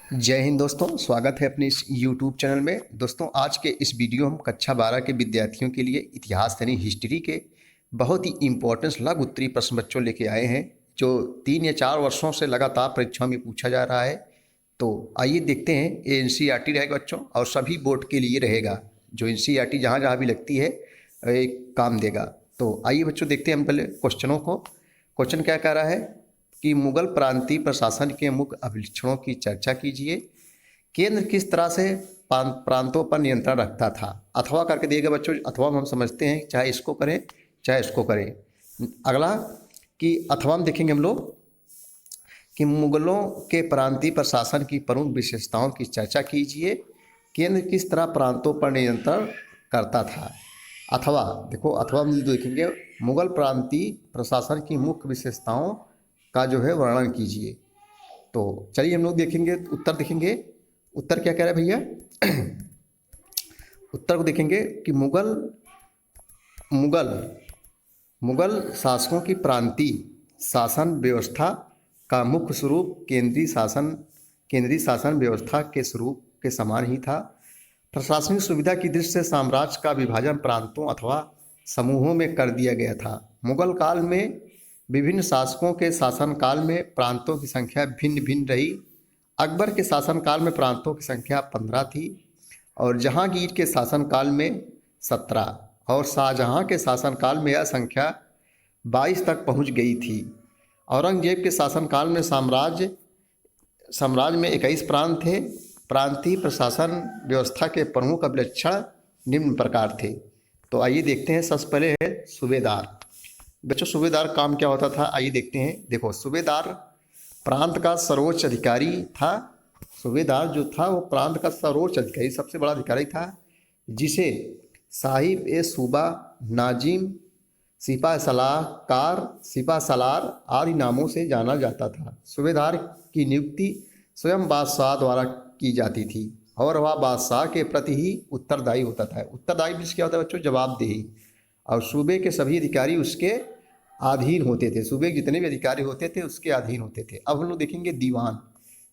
जय हिंद दोस्तों, स्वागत है अपने इस YouTube चैनल में। दोस्तों, आज के इस वीडियो हम कक्षा 12 के विद्यार्थियों के लिए इतिहास यानी हिस्ट्री के बहुत ही इम्पोर्टेंट लघु उत्तरीय प्रश्न बच्चों लेके आए हैं, जो 3 या 4 वर्षों से लगातार परीक्षाओं में पूछा जा रहा है। तो आइए देखते हैं। ये NCERT रहेगा बच्चों, और सभी बोर्ड के लिए रहेगा। जो NCERT जहाँ जहाँ भी लगती है एक काम देगा। तो आइए बच्चों देखते हैं हम पहले क्वेश्चनों को। क्वेश्चन क्या कह रहा है कि मुगल प्रांतीय प्रशासन के मुख्य अभिलक्षणों की चर्चा कीजिए। केंद्र किस तरह से प्रांतों पर नियंत्रण रखता था। अथवा करके दिएगा बच्चों। अथवा हम समझते हैं चाहे इसको करें चाहे इसको करें। अगला कि अथवा में देखेंगे हम लोग कि मुगलों के प्रांतीय प्रशासन की प्रमुख विशेषताओं की चर्चा कीजिए। केंद्र किस तरह प्रांतों पर नियंत्रण करता था। अथवा देखो, अथवा में देखेंगे मुगल प्रांतीय प्रशासन की मुख्य विशेषताओं का जो है वर्णन कीजिए। तो चलिए हम लोग देखेंगे, उत्तर देखेंगे। उत्तर क्या कह रहा है भैया? उत्तर को देखेंगे कि मुगल शासकों की प्रांतीय शासन व्यवस्था का मुख्य स्वरूप केंद्रीय शासन व्यवस्था के स्वरूप के समान ही था। प्रशासनिक सुविधा की दृष्टि से साम्राज्य का विभाजन प्रांतों अथवा समूहों में कर दिया गया था। मुगल काल में विभिन्न शासकों के शासनकाल में प्रांतों की संख्या भिन्न भिन्न रही। अकबर के शासनकाल में प्रांतों की संख्या 15 थी, और जहांगीर के शासनकाल में 17, और शाहजहां के शासनकाल में यह संख्या 22 तक पहुंच गई थी। औरंगजेब के शासनकाल में साम्राज्य में 21 प्रांत थे। प्रांतीय प्रशासन व्यवस्था के प्रमुख अभिलक्षण निम्न प्रकार थे। तो आइए देखते हैं। सबसे पहले है सूबेदार। बच्चों, सूबेदार काम क्या होता था आइए देखते हैं। देखो, सूबेदार प्रांत का सर्वोच्च अधिकारी था। सूबेदार जो था वो प्रांत का सर्वोच्च अधिकारी, सबसे बड़ा अधिकारी था, जिसे साहिब ए सूबा, नाजिम, सिपा सलाहकार, सिपा सलार आदि नामों से जाना जाता था। सूबेदार की नियुक्ति स्वयं बादशाह द्वारा की जाती थी, और वह बादशाह के प्रति ही उत्तरदायी होता था। उत्तरदायी मीन्स क्या होता है बच्चों? जवाबदेही। और सूबे के सभी अधिकारी उसके अधीन होते थे। सूबे के जितने भी अधिकारी होते थे उसके अधीन होते थे। अब हम लोग देखेंगे दीवान।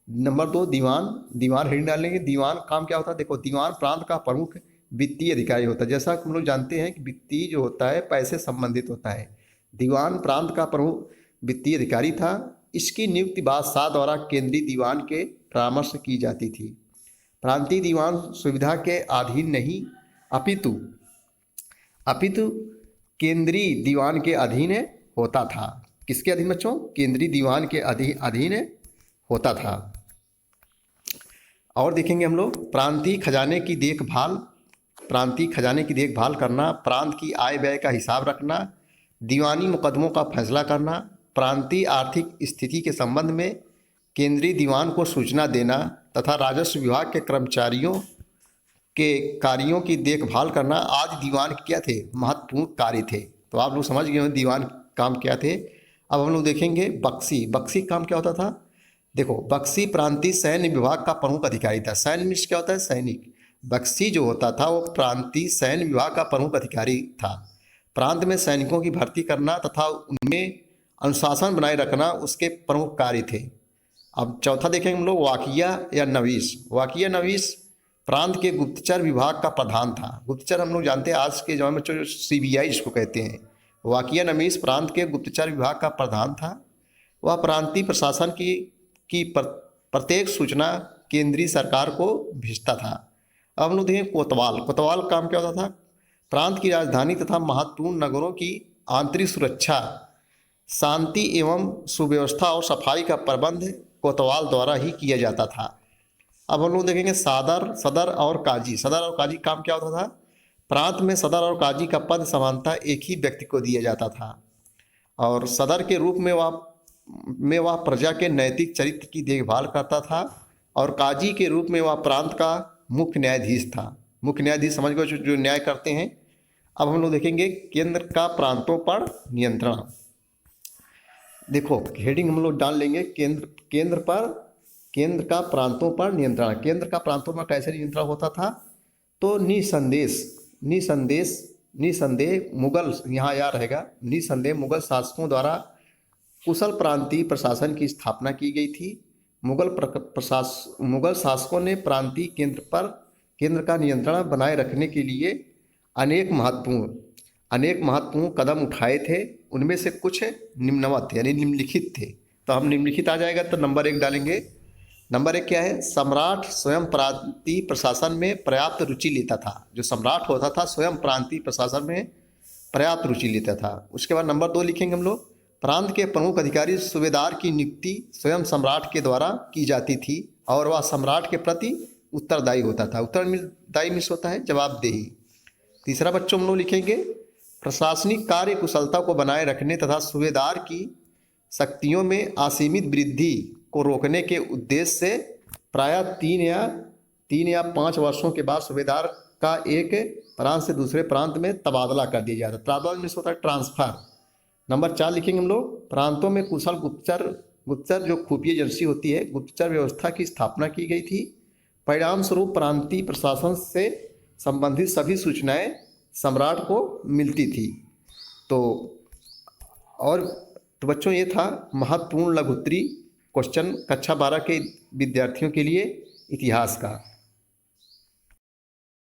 नंबर 2 दीवान हेडिंग डालेंगे। दीवान काम क्या होता है? देखो, दीवान प्रांत का प्रमुख वित्तीय अधिकारी होता है। जैसा कि हम लोग जानते हैं कि वित्तीय जो होता है पैसे संबंधित होता है। दीवान प्रांत का प्रमुख वित्तीय अधिकारी था। इसकी नियुक्ति बादशाह द्वारा केंद्रीय दीवान के परामर्श से की जाती थी। प्रांतीय दीवान सुविधा के अधीन नहीं अपितु केंद्रीय दीवान के अधीन होता था। किसके अधीन बच्चों? केंद्रीय दीवान के अधीन होता था। और देखेंगे हम लोग प्रांतीय खजाने की देखभाल करना, प्रांत की आय व्यय का हिसाब रखना, दीवानी मुकदमों का फैसला करना, प्रांतीय आर्थिक स्थिति के संबंध में केंद्रीय दीवान को सूचना देना, तथा राजस्व विभाग के कर्मचारियों के कार्यों की देखभाल करना आदि दीवान के क्या थे? महत्वपूर्ण कार्य थे। तो आप लोग समझ गए हो दीवान काम क्या थे। अब हम लोग देखेंगे बख्शी काम क्या होता था। देखो, बख्शी प्रांतीय सैन्य विभाग का प्रमुख अधिकारी था। सैन्य मीन्स क्या होता है? सैनिक। बख्शी जो होता था वो प्रांतीय सैन्य विभाग का प्रमुख अधिकारी था। प्रांत में सैनिकों की भर्ती करना तथा उनमें अनुशासन बनाए रखना उसके प्रमुख कार्य थे। अब चौथा देखेंगे हम लोग वाकिया नवीस प्रांत के गुप्तचर विभाग का प्रधान था। गुप्तचर हम लोग जानते हैं आज के जमाने में जो CBI जिसको कहते हैं। वाकिया नवीस प्रांत के गुप्तचर विभाग का प्रधान था। वह प्रांतीय प्रशासन की प्रत्येक सूचना केंद्रीय सरकार को भेजता था। अब हम लोग देखें कोतवाल काम क्या होता था? प्रांत की राजधानी तथा महत्वपूर्ण नगरों की आंतरिक सुरक्षा, शांति एवं सुव्यवस्था और सफाई का प्रबंध कोतवाल द्वारा ही किया जाता था। अब हम लोग देखेंगे सदर और काजी काम क्या होता था? प्रांत में सदर और काजी का पद समानतः एक ही व्यक्ति को दिया जाता था, और सदर के रूप में वह प्रजा के नैतिक चरित्र की देखभाल करता था, और काजी के रूप में वह प्रांत का मुख्य न्यायाधीश था। मुख्य न्यायाधीश समझ गए, जो न्याय करते हैं। अब हम लोग देखेंगे केंद्र का प्रांतों पर नियंत्रण। देखो, हेडिंग हम लोग डाल लेंगे केंद्र का प्रांतों पर नियंत्रण। केंद्र का प्रांतों पर कैसे नियंत्रण होता था? तो निसंदेह मुगल, यहाँ याद रहेगा, निसंदेह मुगल शासकों द्वारा कुशल प्रांतीय प्रशासन की स्थापना की गई थी। मुगल शासकों ने प्रांतीय केंद्र का नियंत्रण बनाए रखने के लिए अनेक महत्वपूर्ण कदम उठाए थे। उनमें से कुछ निम्नवत यानी निम्नलिखित थे। तो हम निम्नलिखित आ जाएगा तो नंबर 1 डालेंगे। नंबर 1 क्या है? सम्राट स्वयं प्रांतीय प्रशासन में पर्याप्त रुचि लेता था। जो सम्राट होता था स्वयं प्रांतीय प्रशासन में पर्याप्त रुचि लेता था। उसके बाद नंबर 2 लिखेंगे हम लोग, प्रांत के प्रमुख अधिकारी सूबेदार की नियुक्ति स्वयं सम्राट के द्वारा की जाती थी और वह सम्राट के प्रति उत्तरदायी होता था। उत्तरदायी मीन्स होता है जवाबदेही। तीसरा बच्चों हम लोग लिखेंगे, प्रशासनिक कार्य कुशलता को बनाए रखने तथा सूबेदार की शक्तियों में असीमित वृद्धि को रोकने के उद्देश्य से प्रायः 3 या 5 वर्षों के बाद सूबेदार का एक प्रांत से दूसरे प्रांत में तबादला कर दिया जाता है। तबादला मीन्स होता है ट्रांसफर। नंबर 4 लिखेंगे हम लोग, प्रांतों में कुशल गुप्तचर जो खुफिया एजेंसी होती है, गुप्तचर व्यवस्था की स्थापना की गई थी। परिणाम स्वरूप प्रांतीय प्रशासन से संबंधित सभी सूचनाएं सम्राट को मिलती थी। तो बच्चों ये था महत्वपूर्ण लघु उत्तरीय क्वेश्चन कक्षा 12 के विद्यार्थियों के लिए इतिहास का।